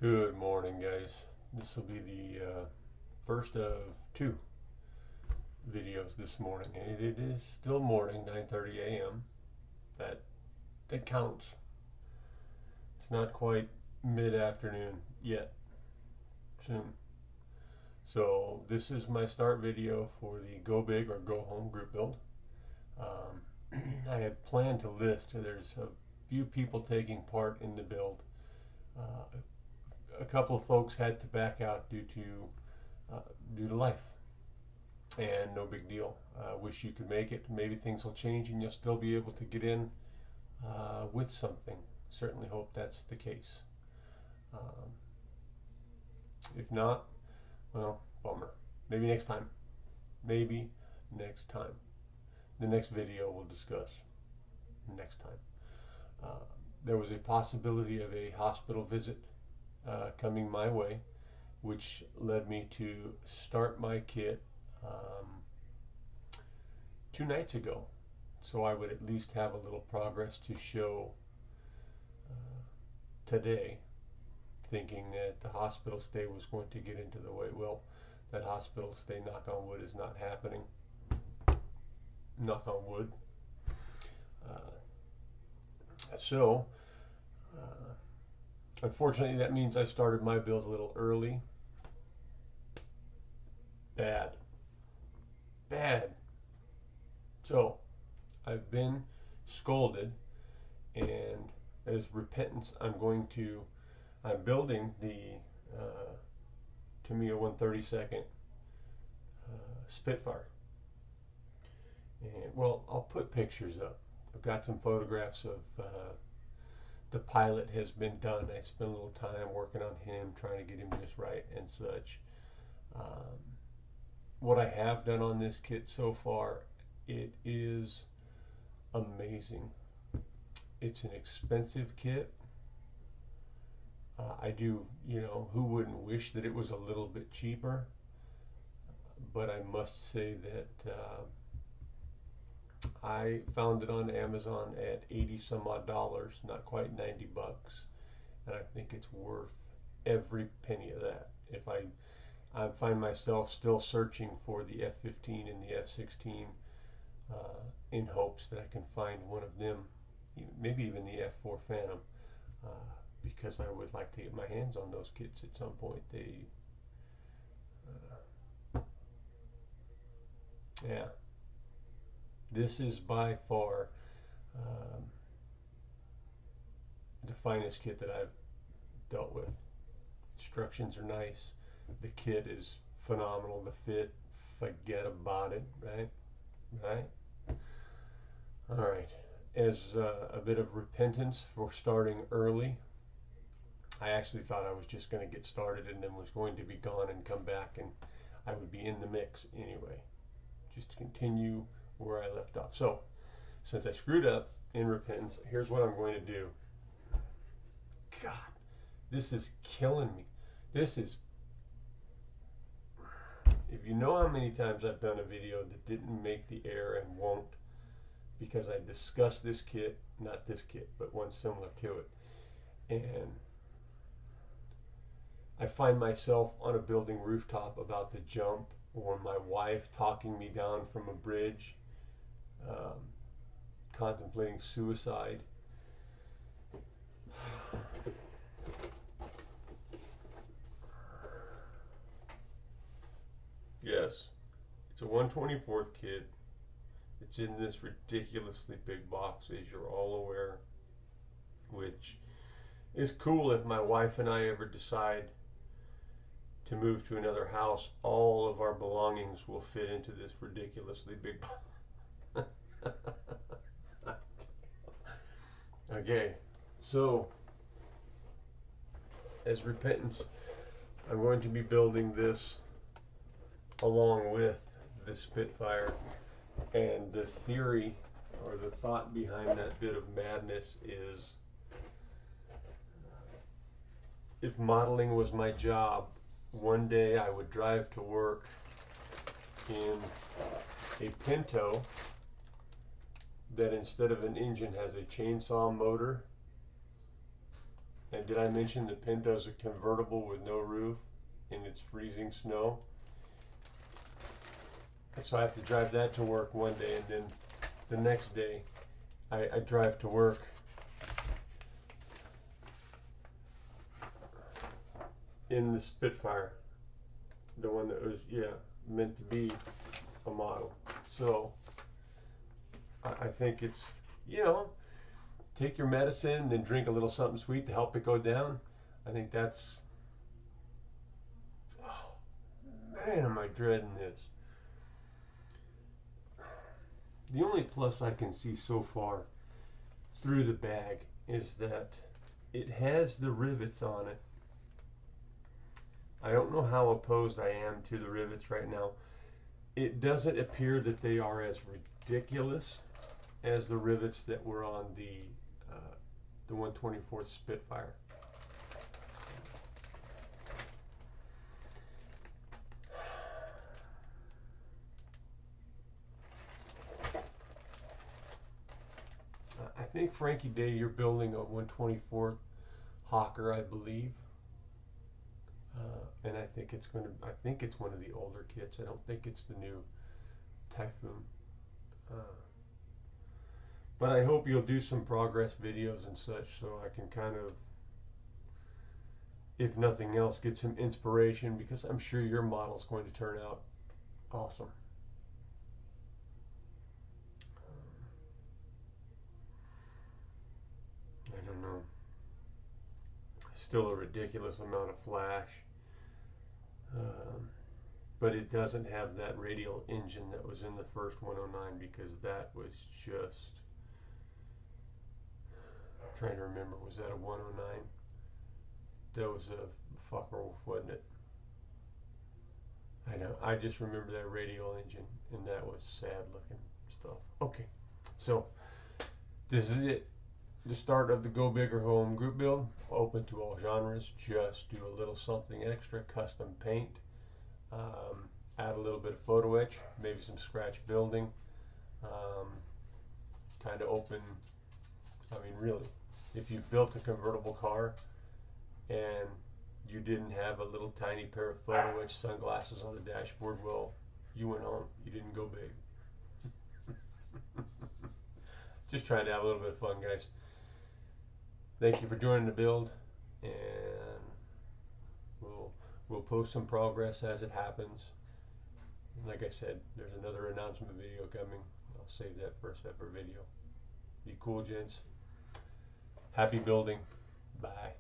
Good morning, guys. This will be the first of two videos this morning, and it is still morning, 9:30 a.m. That counts. It's not quite mid-afternoon yet. Soon. So this is my start video for the Go Big or Go Home group build. I had planned to list. There's a few people taking part in the build. A couple of folks had to back out due to life, and no big deal. Wish you could make it. Maybe things will change and you'll still be able to get in with something. Certainly hope that's the case. If not, well, bummer. Maybe next time. Maybe next time. The next video we'll discuss next time. There was a possibility of a hospital visit coming my way, which led me to start my kit 2 nights ago, so I would at least have a little progress to show today, thinking that the hospital stay was going to get into the way. Well, that hospital stay, knock on wood, is not happening. Knock on wood. Unfortunately, that means I started my build a little early. Bad. So, I've been scolded, and as repentance, I'm building the Tamiya 132nd Spitfire. And, well, I'll put pictures up. I've got some photographs of the pilot has been done. I spent a little time working on him, trying to get him just right and such. What I have done on this kit so far, it is amazing. It's an expensive kit. Who wouldn't wish that it was a little bit cheaper? But I must say that I found it on Amazon at 80 some odd dollars, not quite 90 bucks, and I think it's worth every penny of that. If I find myself still searching for the F-15 and the F-16 in hopes that I can find one of them, maybe even the F-4 Phantom, because I would like to get my hands on those kits at some point. Yeah. This is by far the finest kit that I've dealt with. Instructions are nice. The kit is phenomenal. The fit, forget about it, right? All right. As a bit of repentance for starting early, I actually thought I was just going to get started and then was going to be gone and come back, and I would be in the mix anyway. Just to continue where I left off. So, since I screwed up in repentance, here's what I'm going to do. God, this is killing me. If you know how many times I've done a video that didn't make the air and won't, because I discussed this kit, not this kit, but one similar to it, and I find myself on a building rooftop about to jump, or my wife talking me down from a bridge, contemplating suicide. Yes, it's a 1/24th kit. It's in this ridiculously big box, as you're all aware, which is cool. If my wife and I ever decide to move to another house, all of our belongings will fit into this ridiculously big box. Okay, so as repentance, I'm going to be building this along with the Spitfire, and the theory or the thought behind that bit of madness is, if modeling was my job, one day I would drive to work in a Pinto that instead of an engine has a chainsaw motor And did I mention the Pinto's a convertible with no roof and it's freezing snow? So I have to drive that to work one day, and then the next day I drive to work in the Spitfire, the one that was, yeah, meant to be a model. So I think it's, you know, take your medicine, then drink a little something sweet to help it go down. I think that's, oh, man, am I dreading this. The only plus I can see so far through the bag is that it has the rivets on it. I don't know how opposed I am to the rivets right now. It doesn't appear that they are as ridiculous as the rivets that were on the 124th Spitfire. I think, Frankie Day, you're building a 124th Hawker, I believe, and I think it's going to. I think it's one of the older kits. I don't think it's the new Typhoon. But I hope you'll do some progress videos and such, so I can kind of, if nothing else, get some inspiration, because I'm sure your model's going to turn out awesome. I don't know. Still a ridiculous amount of flash. But it doesn't have that radial engine that was in the first 109, because that was just, I'm trying to remember, was that a 109? That was a fucker, wasn't it? I know, I just remember that radial engine, and that was sad looking stuff. Okay, so this is it. The start of the Go Big or Home group build, open to all genres. Just do a little something extra, custom paint, add a little bit of photo etch, maybe some scratch building, kind of open. I mean, really, if you built a convertible car and you didn't have a little tiny pair of photo etch sunglasses on the dashboard, well, you went home. You didn't go big. Just trying to have a little bit of fun, guys. Thank you for joining the build, and we'll post some progress as it happens. And like I said, there's another announcement video coming. I'll save that for a separate video. Be cool, gents. Happy building. Bye.